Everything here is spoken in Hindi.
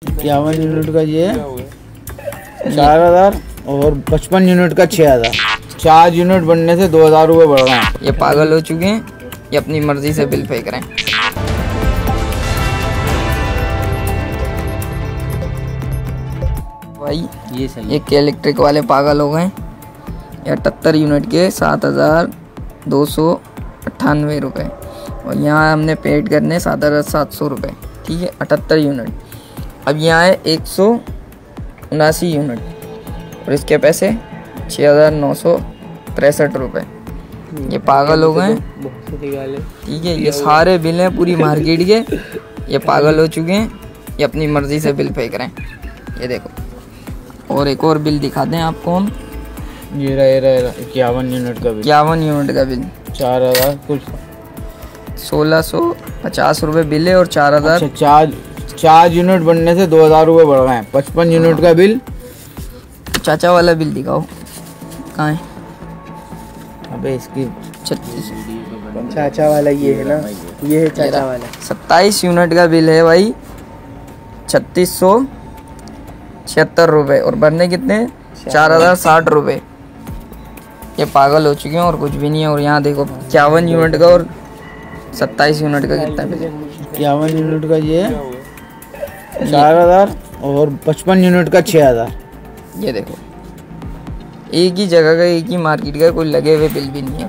51 यूनिट का ये 4000 और 55 यूनिट का 6000। 4 यूनिट बनने से 2000 रुपये बढ़ रहे हैं। ये पागल हो चुके हैं, ये अपनी मर्जी से बिल फेंक रहे हैं। भाई ये सही ये इलेक्ट्रिक वाले पागल हो गए। 78 यूनिट के 7298 रुपये और यहाँ हमने पेड करने 7700 रुपये। ठीक है, 78 यूनिट। अब यहाँ है 179 यूनिट और इसके पैसे 6963 रुपये। ये पागल हो गए। ठीक है, ये सारे बिल हैं पूरी मार्केट के। ये पागल हो चुके हैं, ये अपनी मर्जी से बिल फेंक रहे हैं। ये देखो, और एक और बिल दिखाते हैं आपको हम। ये रहा 51 यूनिट का बिल। 51 यूनिट का बिल 4000 कुछ 1650 रुपये बिल है और 4000। अच्छा, 4 यूनिट बनने से 2000 रुपये बढ़ रहे हैं। 55 यूनिट का बिल। चाचा वाला बिल दिखाओ, कहाँ है? अबे इसकी 36 चाचा वाला ये है ना, ये है चाचा वाला। 27 यूनिट का बिल है भाई, 3676 रुपये और भरने कितने? 4060 रुपये। ये पागल हो चुके हैं और कुछ भी नहीं है। और यहाँ देखो 51 यूनिट का और 27 यूनिट का कितना बिल है? 51 यूनिट का ये 4000 और 55 यूनिट का 6000। ये देखो, एक ही जगह का, एक ही मार्केट का, कोई लगे हुए बिल भी नहीं है।